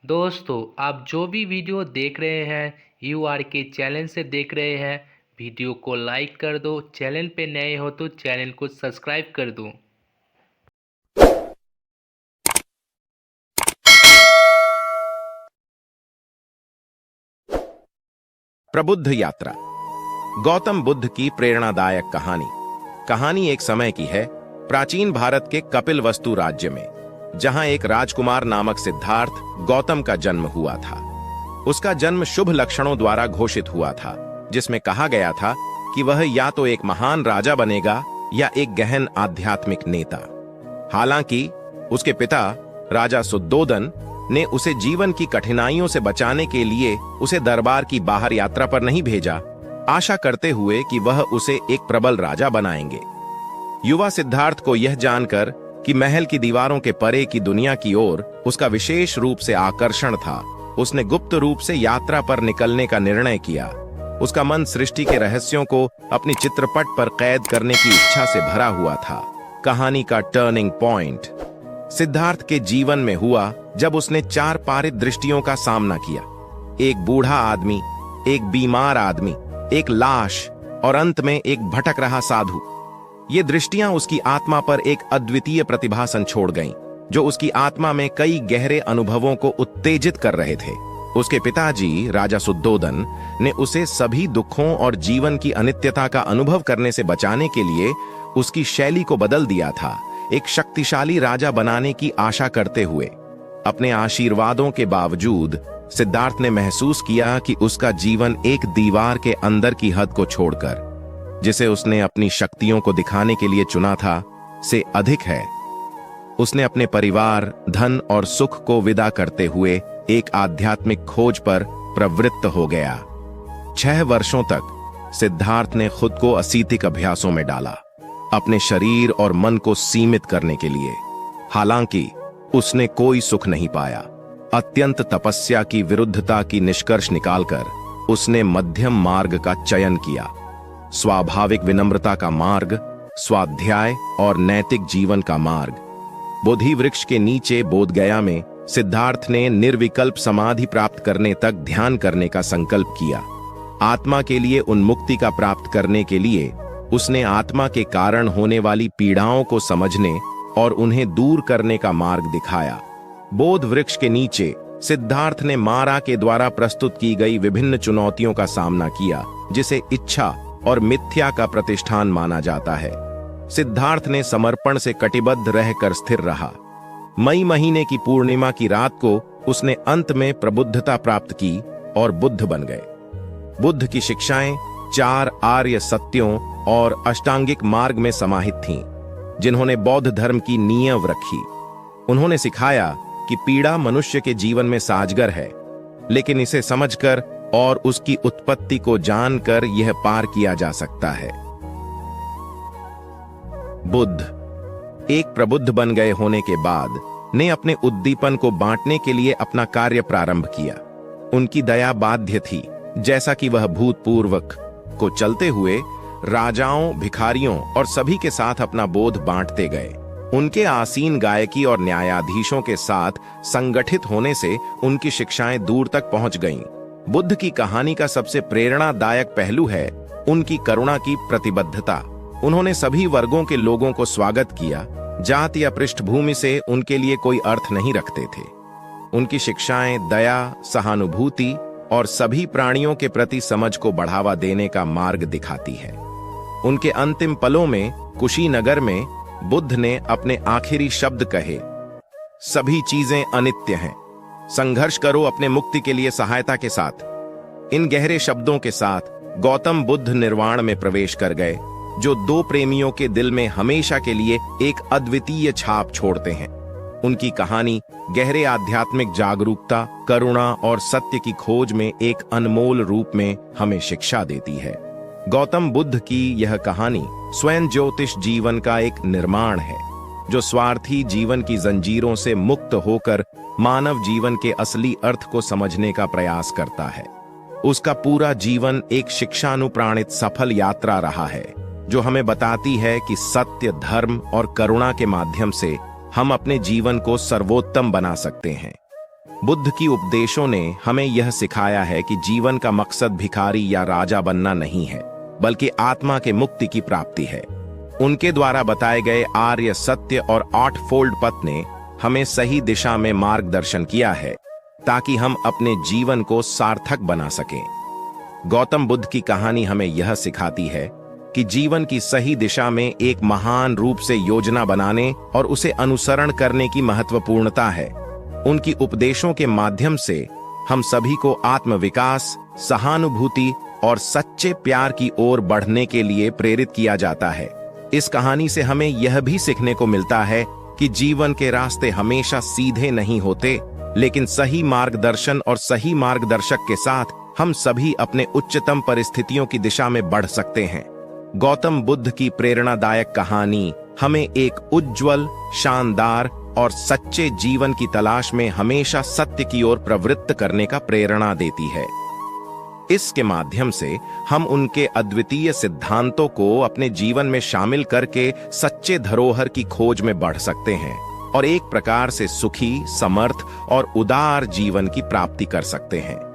दोस्तों, आप जो भी वीडियो देख रहे हैं यू आर के चैनल से देख रहे हैं। वीडियो को लाइक कर दो, चैनल पे नए हो तो चैनल को सब्सक्राइब कर दो। प्रबुद्ध यात्रा। गौतम बुद्ध की प्रेरणादायक कहानी। कहानी एक समय की है, प्राचीन भारत के कपिलवस्तु राज्य में, जहां एक राजकुमार नामक सिद्धार्थ गौतम का जन्म हुआ था। उसका जन्म शुभ लक्षणों द्वारा घोषित हुआ था, जिसमें कहा गया था कि वह या तो एक महान राजा बनेगा या एक गहन आध्यात्मिक नेता। हालांकि उसके पिता राजा सुद्धोदन ने उसे जीवन की कठिनाइयों से बचाने के लिए उसे दरबार की बाहर यात्रा पर नहीं भेजा, आशा करते हुए कि वह उसे एक प्रबल राजा बनाएंगे। युवा सिद्धार्थ को यह जानकर कि महल की दीवारों के परे की दुनिया की ओर उसका विशेष रूप से आकर्षण था, उसने गुप्त रूप से यात्रा पर निकलने का निर्णय किया। उसका मन सृष्टि के रहस्यों को अपनी चित्रपट पर कैद करने की इच्छा से भरा हुआ था। कहानी का टर्निंग पॉइंट सिद्धार्थ के जीवन में हुआ जब उसने 4 परिदृष्टियों का सामना किया। एक बूढ़ा आदमी, एक बीमार आदमी, एक लाश और अंत में एक भटक रहा साधु। ये दृष्टियां उसकी आत्मा पर एक अद्वितीय प्रतिभासन छोड़ गईं, जो उसकी आत्मा में कई गहरे अनुभवों को उत्तेजित कर रहे थे। उसके पिताजी राजा सुद्धोदन ने उसे सभी दुखों और जीवन की अनित्यता का अनुभव करने से बचाने के लिए उसकी शैली को बदल दिया था, एक शक्तिशाली राजा बनाने की आशा करते हुए। अपने आशीर्वादों के बावजूद सिद्धार्थ ने महसूस किया कि उसका जीवन एक दीवार के अंदर की हद को छोड़कर, जिसे उसने अपनी शक्तियों को दिखाने के लिए चुना था, से अधिक है। उसने अपने परिवार, धन और सुख को विदा करते हुए एक आध्यात्मिक खोज पर प्रवृत्त हो गया। 6 वर्षों तक सिद्धार्थ ने खुद को असैतिक अभ्यासों में डाला, अपने शरीर और मन को सीमित करने के लिए। हालांकि उसने कोई सुख नहीं पाया। अत्यंत तपस्या की विरुद्धता की निष्कर्ष निकालकर उसने मध्यम मार्ग का चयन किया। स्वाभाविक विनम्रता का मार्ग, स्वाध्याय और नैतिक जीवन का मार्ग। बोधि वृक्ष के नीचे बोधगया में सिद्धार्थ ने निर्विकल्प समाधि प्राप्त करने तक ध्यान करने का संकल्प किया। आत्मा के लिए उन्मुक्ति का प्राप्त करने के लिए उसने आत्मा के कारण होने वाली पीड़ाओं को समझने और उन्हें दूर करने का मार्ग दिखाया। बोध वृक्ष के नीचे सिद्धार्थ ने मारा के द्वारा प्रस्तुत की गई विभिन्न चुनौतियों का सामना किया, जिसे इच्छा और मिथ्या का प्रतिष्ठान माना जाता है। सिद्धार्थ ने समर्पण से कटिबद्ध रहकर स्थिर रहा। मई महीने की पूर्णिमा की रात को उसने अंत में प्रबुद्धता प्राप्त की और बुद्ध बन गए। बुद्ध की शिक्षाएं 4 आर्य सत्यों और अष्टांगिक मार्ग में समाहित थीं, जिन्होंने बौद्ध धर्म की नींव रखी। उन्होंने सिखाया कि पीड़ा मनुष्य के जीवन में साजगर है, लेकिन इसे समझकर और उसकी उत्पत्ति को जानकर यह पार किया जा सकता है। बुद्ध एक प्रबुद्ध बन गए होने के बाद ने अपने उद्दीपन को बांटने के लिए अपना कार्य प्रारंभ किया। उनकी दया बाध्य थी, जैसा कि वह भूतपूर्वक को चलते हुए राजाओं, भिखारियों और सभी के साथ अपना बोध बांटते गए। उनके आसीन गायकी और न्यायाधीशों के साथ संगठित होने से उनकी शिक्षाएं दूर तक पहुंच गईं। बुद्ध की कहानी का सबसे प्रेरणादायक पहलू है उनकी करुणा की प्रतिबद्धता। उन्होंने सभी वर्गों के लोगों को स्वागत किया, जाति या पृष्ठभूमि से उनके लिए कोई अर्थ नहीं रखते थे। उनकी शिक्षाएं दया, सहानुभूति और सभी प्राणियों के प्रति समझ को बढ़ावा देने का मार्ग दिखाती है। उनके अंतिम पलों में कुशीनगर में बुद्ध ने अपने आखिरी शब्द कहे, सभी चीजें अनित्य हैं, संघर्ष करो अपने मुक्ति के लिए सहायता के साथ। इन गहरे शब्दों के साथ गौतम बुद्ध निर्वाण में प्रवेश कर गए, जो 2 प्रेमियों के दिल में हमेशा के लिए एक अद्वितीय छाप छोड़ते हैं। उनकी कहानी गहरे आध्यात्मिक जागरूकता, करुणा और सत्य की खोज में एक अनमोल रूप में हमें शिक्षा देती है। गौतम बुद्ध की यह कहानी स्वयं ज्योतिष जीवन का एक निर्माण है, जो स्वार्थी जीवन की जंजीरों से मुक्त होकर मानव जीवन के असली अर्थ को समझने का प्रयास करता है। उसका पूरा जीवन एक शिक्षानुप्राणित सफल यात्रा रहा है, जो हमें बताती है कि सत्य, धर्म और करुणा के माध्यम से हम अपने जीवन को सर्वोत्तम बना सकते हैं। बुद्ध की उपदेशों ने हमें यह सिखाया है कि जीवन का मकसद भिखारी या राजा बनना नहीं है, बल्कि आत्मा के मुक्ति की प्राप्ति है। उनके द्वारा बताए गए आर्य सत्य और 8 फोल्ड पथ ने हमें सही दिशा में मार्गदर्शन किया है, ताकि हम अपने जीवन को सार्थक बना सकें। गौतम बुद्ध की कहानी हमें यह सिखाती है कि जीवन की सही दिशा में एक महान रूप से योजना बनाने और उसे अनुसरण करने की महत्वपूर्णता है। उनकी उपदेशों के माध्यम से हम सभी को आत्मविकास, सहानुभूति और सच्चे प्यार की ओर बढ़ने के लिए प्रेरित किया जाता है। इस कहानी से हमें यह भी सीखने को मिलता है कि जीवन के रास्ते हमेशा सीधे नहीं होते, लेकिन सही मार्गदर्शन और सही मार्गदर्शक के साथ हम सभी अपने उच्चतम परिस्थितियों की दिशा में बढ़ सकते हैं। गौतम बुद्ध की प्रेरणादायक कहानी हमें एक उज्जवल, शानदार और सच्चे जीवन की तलाश में हमेशा सत्य की ओर प्रवृत्त करने का प्रेरणा देती है। इसके माध्यम से हम उनके अद्वितीय सिद्धांतों को अपने जीवन में शामिल करके सच्चे धरोहर की खोज में बढ़ सकते हैं और एक प्रकार से सुखी, समर्थ और उदार जीवन की प्राप्ति कर सकते हैं।